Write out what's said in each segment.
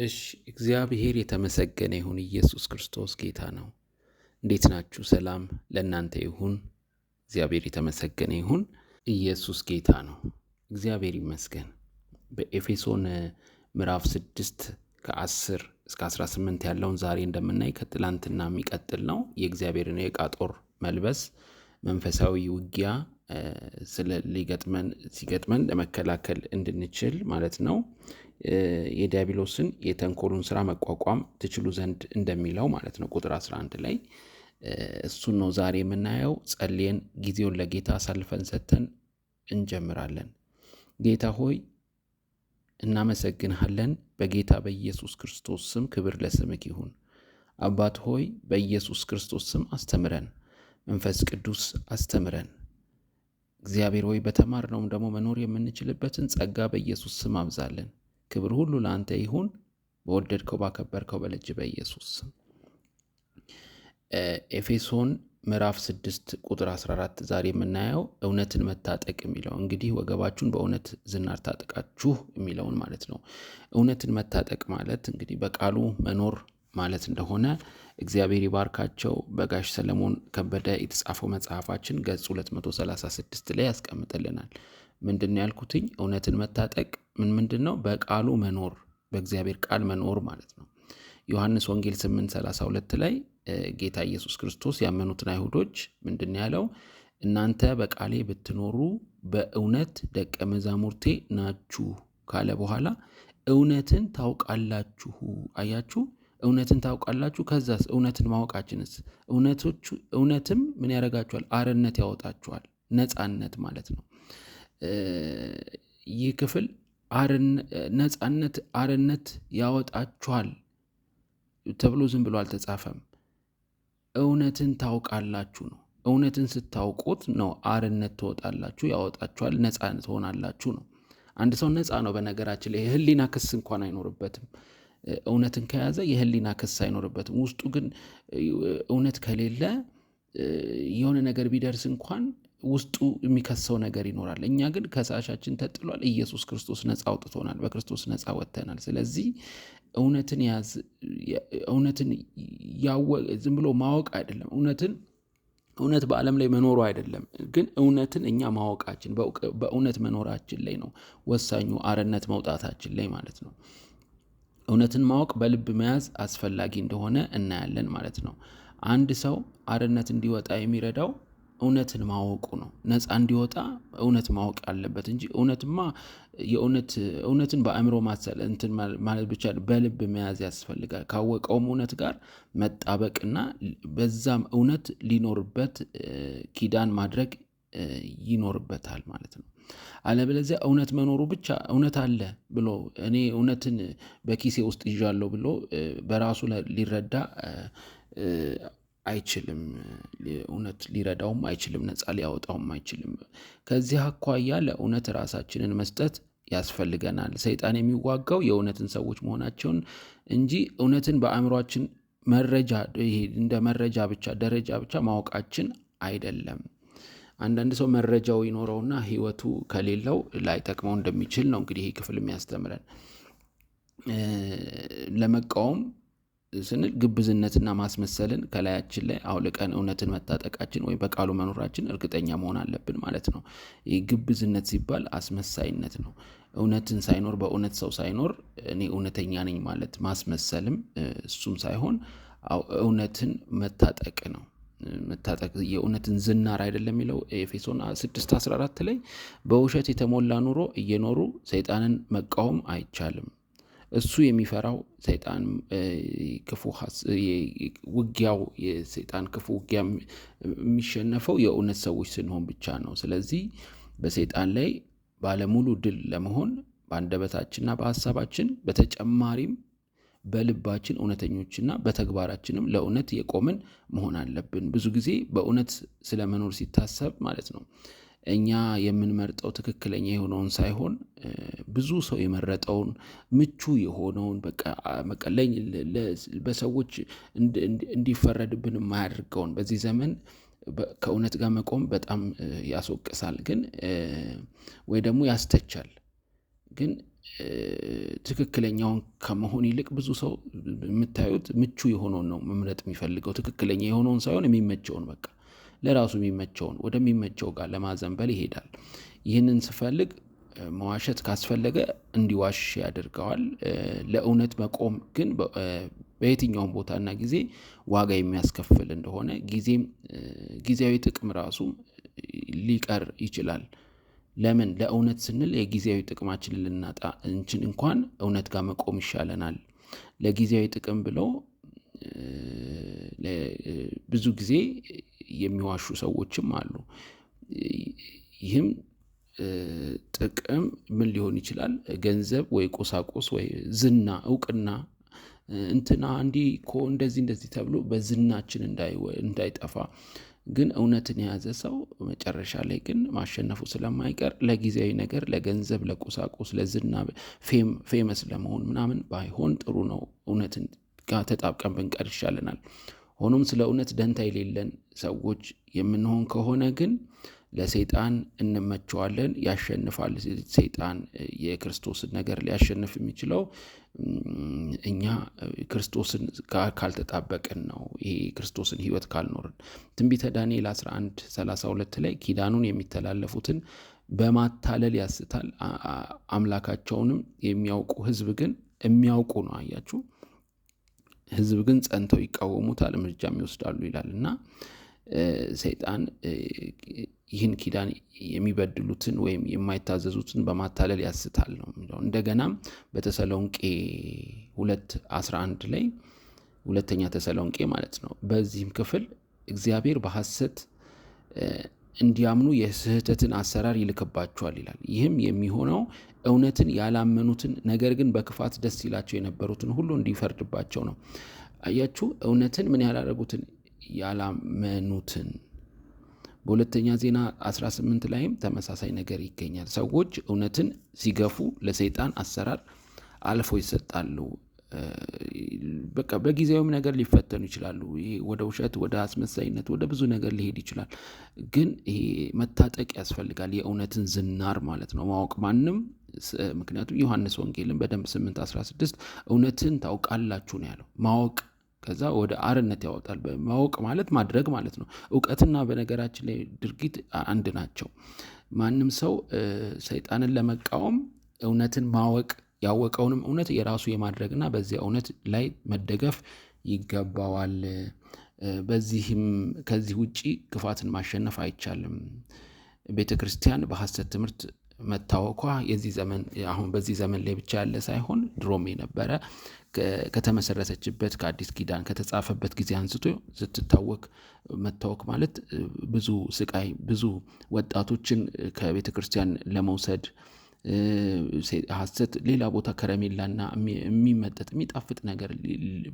እሺ እግዚአብሔር የተመሰገነ ይሁን። ኢየሱስ ክርስቶስ ጌታ ነው። እንዴት ናችሁ? ሰላም ለእናንተ ይሁን። እግዚአብሔር የተመሰገነ ይሁን። ኢየሱስ ጌታ ነው። እግዚአብሔር ይመስገን። በኤፌሶን ምዕራፍ 6 ከ10 እስከ 18 ያለውን ዛሬ እንደምናይ ከትላንትና የሚቀጥል ነው። የእግዚአብሔርን የዕቃ ጦር መልበስ መንፈሳዊ ውጊያ ሲገጥመን ለመከላከል እንድንችል ማለት ነው። የዲያብሎስን የተንኮሉን ስራ መቋቋም ትችሉ ዘንድ እንደሚለው ማለት ነው። ቁጥር 11 ላይ እሱን ነው ዛሬ የምናየው። ጸልየን ጊዜውን ለጌታ አሳልፈን ሰጥተን እንጀምራለን። ጌታ ሆይ እናመሰግንሃለን። በጌታ በኢየሱስ ክርስቶስ ስም ክብር ለስምክ ይሁን። አባት ሆይ በኢየሱስ ክርስቶስ ስም አስተምረን፣ መንፈስ ቅዱስ አስተምረን። እግዚአብሔር ሆይ በተማርነውም ደግሞ መኖር የምንችልበትን ጸጋ በኢየሱስ ስም አብዛለን። ክብር ሁሉ ለአንተ ይሁን፣ በወደድከው ባከበርከው በልጅ በኢየሱስ ስም። ኤፌሶን ምዕራፍ 6 ቁጥር 14 ዛሬ የምናየው እውነትን መታጠቅ የሚለው እንግዲህ ወገባችሁን በእውነት ዝናር ታጠቃችሁ የሚለውን ማለት ነው። እውነትን መታጠቅ ማለት እንግዲህ በቃሉ መኖር ማለት እንደሆነ እግዚአብሔር ይባርካቸው። በጋሽ ሰለሞን ከበደ የተጻፈው መጽሐፋችን ገጽ 236 ላይ ያስቀምጥልናል። ምንድነው ያልኩትኝ? እውነትን መታጠቅ ምንድነው? በቃሉ መኖር፣ በእግዚአብሔር ቃል መኖር ማለት ነው። ዮሐንስ ወንጌል 8:32 ላይ ጌታ ኢየሱስ ክርስቶስ ያመኑትን አይሁዶች ምንድነው ያለው? እናንተ በቃሌ ብትኖሩ በእውነት ደቀ መዛሙርቴ ናችሁ ካለ በኋላ እውነትን ታውቃላችሁ። አያችሁ? እውነትን ታውቃላችሁ። ከዛስ እውነትን ማወቃችንስ? እውነትም ምን ያደርጋችኋል? አርነት ያወጣችኋል። ነፃነት ማለት ነው። ይህ ክፍል ነፃነት፣ አርነት ያወጣችኋል ተብሎ ዝም ብሎ አልተጻፈም። እውነትን ታውቃላችሁ ነው። እውነትን ስታውቁት ነው አርነት ትወጣላችሁ፣ ያወጣችኋል፣ ነፃ ትሆናላችሁ ነው። አንድ ሰው ነፃ ነው። በነገራችን ላይ የህሊና ክስ እንኳን አይኖርበትም። እውነትን ከያዘ የህሊና ክስ አይኖርበትም። ውስጡ ግን እውነት ከሌለ የሆነ ነገር ቢደርስ እንኳን ውስጡ የሚከሰው ነገር ይኖራል። እኛ ግን ከሳሻችን ተጥሏል። ኢየሱስ ክርስቶስ ነፃ አውጥቶናል። በክርስቶስ ነፃ ወጥተናል። ስለዚህ እውነትን ያዝ። እውነትን ዝም ብሎ ማወቅ አይደለም። እውነት በዓለም ላይ መኖሩ አይደለም፣ ግን እውነትን እኛ ማወቃችን፣ በእውነት መኖራችን ላይ ነው ወሳኙ፣ አርነት መውጣታችን ላይ ማለት ነው። እውነትን ማወቅ በልብ መያዝ አስፈላጊ እንደሆነ እናያለን ማለት ነው። አንድ ሰው አርነት እንዲወጣ የሚረዳው እውነትን ማወቁ ነው። ነፃ እንዲወጣ እውነት ማወቅ አለበት እንጂ እውነትን በአእምሮ ማለት ብቻ በልብ መያዝ ያስፈልጋል። ካወቀውም እውነት ጋር መጣበቅና በዛም እውነት ሊኖርበት ኪዳን ማድረግ ይኖርበታል ማለት ነው። አለበለዚያ እውነት መኖሩ ብቻ እውነት አለ ብሎ እኔ እውነትን በኪሴ ውስጥ ይዣለሁ ብሎ በራሱ ሊረዳ አይችልም። እውነት ሊረዳውም አይችልም፣ ነፃ ሊያወጣውም አይችልም። ከዚህ አኳያ ለእውነት ራሳችንን መስጠት ያስፈልገናል። ሰይጣን የሚዋጋው የእውነትን ሰዎች መሆናቸውን እንጂ እውነትን በአእምሯችን መረጃ እንደ መረጃ ብቻ ደረጃ ብቻ ማወቃችን አይደለም። አንዳንድ ሰው መረጃው ይኖረውና ህይወቱ ከሌለው ላይጠቅመው እንደሚችል ነው እንግዲህ ይህ ክፍል የሚያስተምረን። ለመቃወም ስንል ግብዝነትና ማስመሰልን ከላያችን ላይ አውልቀን እውነትን መታጠቃችን ወይ በቃሉ መኖራችን እርግጠኛ መሆን አለብን ማለት ነው። ይህ ግብዝነት ሲባል አስመሳይነት ነው። እውነትን ሳይኖር በእውነት ሰው ሳይኖር እኔ እውነተኛ ነኝ ማለት ማስመሰልም እሱም ሳይሆን እውነትን መታጠቅ ነው። መታጠቅ የእውነትን ዝናር አይደለም የሚለው ኤፌሶን 6:14 ላይ በውሸት የተሞላ ኑሮ እየኖሩ ሰይጣንን መቃወም አይቻልም። እሱ የሚፈራው ሰይጣን የሰይጣን ክፉ ውጊያ የሚሸነፈው የእውነት ሰዎች ስንሆን ብቻ ነው። ስለዚህ በሰይጣን ላይ ባለሙሉ ድል ለመሆን በአንደበታችንና በሐሳባችን በተጨማሪም በልባችን እውነተኞችና በተግባራችንም ለእውነት የቆምን መሆን አለብን። ብዙ ጊዜ በእውነት ስለመኖር ሲታሰብ ማለት ነው እኛ የምንመርጠው ትክክለኛ የሆነውን ሳይሆን ብዙ ሰው የመረጠውን ምቹ የሆነውን በቀለኝ በሰዎች እንዲፈረድብን የማያደርገውን በዚህ ዘመን ከእውነት ጋር መቆም በጣም ያስወቅሳል፣ ግን ወይ ደግሞ ያስተቻል። ግን ትክክለኛውን ከመሆን ይልቅ ብዙ ሰው የምታዩት ምቹ የሆነውን ነው መምረጥ የሚፈልገው። ትክክለኛ የሆነውን ሳይሆን የሚመቸውን፣ በቃ ለራሱ የሚመቸውን ወደሚመቸው ጋር ለማዘንበል ይሄዳል። ይህንን ስፈልግ መዋሸት ካስፈለገ እንዲዋሽ ያደርገዋል። ለእውነት መቆም ግን በየትኛውም ቦታና ጊዜ ዋጋ የሚያስከፍል እንደሆነ፣ ጊዜያዊ ጥቅም ራሱ ሊቀር ይችላል። ለምን? ለእውነት ስንል የጊዜያዊ ጥቅማችንን ልናጣ እንችል እንኳን እውነት ጋር መቆም ይሻለናል። ለጊዜያዊ ጥቅም ብለው ብዙ ጊዜ የሚዋሹ ሰዎችም አሉ። ይህም ጥቅም ምን ሊሆን ይችላል? ገንዘብ ወይ ቁሳቁስ ወይ ዝና፣ እውቅና፣ እንትና እንዲህ እኮ እንደዚህ ተብሎ በዝናችን እንዳይጠፋ። ግን እውነትን የያዘ ሰው መጨረሻ ላይ ግን ማሸነፉ ስለማይቀር ለጊዜያዊ ነገር፣ ለገንዘብ፣ ለቁሳቁስ፣ ለዝና፣ ፌመስ ለመሆን ምናምን ባይሆን ጥሩ ነው። እውነትን ጋር ተጣብቀን ብንቀር ይሻለናል። ሆኖም ስለ እውነት ደንታ የሌለን ሰዎች የምንሆን ከሆነ ግን ለሰይጣን እንመቸዋለን፣ ያሸንፋል። ሰይጣን የክርስቶስን ነገር ሊያሸንፍ የሚችለው እኛ ክርስቶስን ካልተጣበቅን ነው። ይሄ ክርስቶስን ሕይወት ካልኖርን። ትንቢተ ዳንኤል 11:32 ላይ ኪዳኑን የሚተላለፉትን በማታለል ያስታል፣ አምላካቸውንም የሚያውቁ ሕዝብ ግን የሚያውቁ ነው። አያችሁ፣ ሕዝብ ግን ጸንተው ይቃወሙታል፣ እርምጃም ይወስዳሉ ይላል እና ሰይጣን ይህን ኪዳን የሚበድሉትን ወይም የማይታዘዙትን በማታለል ያስታል ነው የሚለው። እንደገናም በተሰሎንቄ 2:11 ላይ፣ ሁለተኛ ተሰሎንቄ ማለት ነው። በዚህም ክፍል እግዚአብሔር በሐሰት እንዲያምኑ የስህተትን አሰራር ይልክባቸዋል ይላል። ይህም የሚሆነው እውነትን ያላመኑትን ነገር ግን በክፋት ደስ ይላቸው የነበሩትን ሁሉ እንዲፈርድባቸው ነው። አያችሁ፣ እውነትን ምን ያላደረጉትን? ያላመኑትን። በሁለተኛ ዜና 18 ላይም ተመሳሳይ ነገር ይገኛል። ሰዎች እውነትን ሲገፉ ለሰይጣን አሰራር አልፎ ይሰጣሉ። በቃ በጊዜያዊም ነገር ሊፈተኑ ይችላሉ። ይሄ ወደ ውሸት፣ ወደ አስመሳይነት፣ ወደ ብዙ ነገር ሊሄድ ይችላል። ግን ይሄ መታጠቅ ያስፈልጋል። የእውነትን ዝናር ማለት ነው ማወቅ ማንም ምክንያቱም ዮሐንስ ወንጌልን በደንብ 8:16 እውነትን ታውቃላችሁ ነው ያለው። ማወቅ ከዛ ወደ አርነት ያወጣል። ማወቅ ማለት ማድረግ ማለት ነው። እውቀትና በነገራችን ላይ ድርጊት አንድ ናቸው። ማንም ሰው ሰይጣንን ለመቃወም እውነትን ማወቅ፣ ያወቀውንም እውነት የራሱ የማድረግና በዚያ እውነት ላይ መደገፍ ይገባዋል። በዚህም ከዚህ ውጪ ክፋትን ማሸነፍ አይቻልም። ቤተ ክርስቲያን በሐሰት ትምህርት መታወኳ የዚህ ዘመን አሁን በዚህ ዘመን ላይ ብቻ ያለ ሳይሆን ድሮም የነበረ ከተመሰረተችበት ከአዲስ ኪዳን ከተጻፈበት ጊዜ አንስቶ ስትታወቅ መታወክ ማለት ብዙ ስቃይ፣ ብዙ ወጣቶችን ከቤተ ክርስቲያን ለመውሰድ ሐሰት ሌላ ቦታ ከረሜላና የሚመጠጥ የሚጣፍጥ ነገር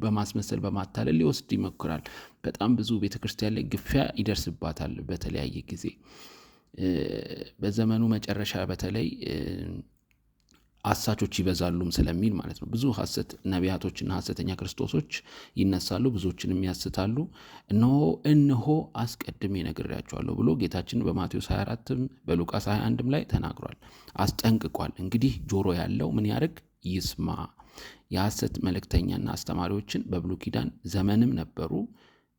በማስመሰል በማታለል ሊወስድ ይሞክራል። በጣም ብዙ ቤተ ክርስቲያን ላይ ግፊያ ይደርስባታል በተለያየ ጊዜ። በዘመኑ መጨረሻ በተለይ አሳቾች ይበዛሉም ስለሚል ማለት ነው። ብዙ ሐሰት ነቢያቶችና ሐሰተኛ ክርስቶሶች ይነሳሉ፣ ብዙዎችንም ያስታሉ። እነሆ አስቀድሜ ነግሬያቸዋለሁ ብሎ ጌታችን በማቴዎስ 24 በሉቃስ 21 ላይ ተናግሯል፣ አስጠንቅቋል። እንግዲህ ጆሮ ያለው ምን ያድርግ? ይስማ። የሐሰት መልእክተኛና አስተማሪዎችን በብሉይ ኪዳን ዘመንም ነበሩ።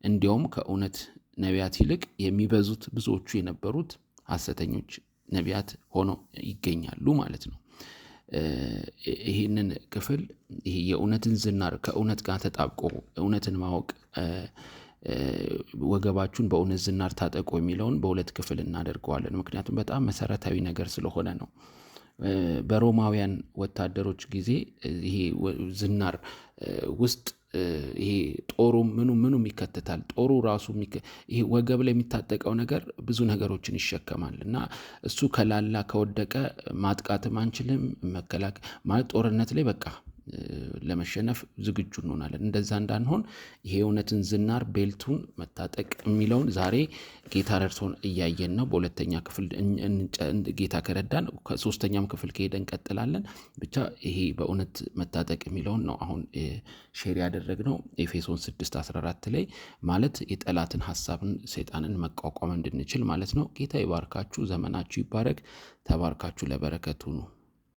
እንዲያውም ከእውነት ነቢያት ይልቅ የሚበዙት ብዙዎቹ የነበሩት ሐሰተኞች ነቢያት ሆነው ይገኛሉ ማለት ነው። ይህንን ክፍል ይሄ የእውነትን ዝናር ከእውነት ጋር ተጣብቆ እውነትን ማወቅ ወገባችሁን በእውነት ዝናር ታጠቁ የሚለውን በሁለት ክፍል እናደርገዋለን። ምክንያቱም በጣም መሰረታዊ ነገር ስለሆነ ነው። በሮማውያን ወታደሮች ጊዜ ይሄ ዝናር ውስጥ ይሄ ጦሩ ምኑም ይከተታል። ጦሩ ራሱ ይሄ ወገብ ላይ የሚታጠቀው ነገር ብዙ ነገሮችን ይሸከማል እና እሱ ከላላ ከወደቀ ማጥቃትም አንችልም። መከላከል ማለት ጦርነት ላይ በቃ ለመሸነፍ ዝግጁ እንሆናለን። እንደዛ እንዳንሆን ይሄ እውነትን ዝናር ቤልቱን መታጠቅ የሚለውን ዛሬ ጌታ ረድቶን እያየን ነው። በሁለተኛ ክፍል ጌታ ከረዳን ከሶስተኛም ክፍል ከሄደ እንቀጥላለን። ብቻ ይሄ በእውነት መታጠቅ የሚለውን ነው አሁን ሼር ያደረግነው ኤፌሶን 6:14 ላይ ማለት የጠላትን ሐሳብን ሰይጣንን መቋቋም እንድንችል ማለት ነው። ጌታ ይባርካችሁ፣ ዘመናችሁ ይባረክ። ተባርካችሁ ለበረከቱ ነው።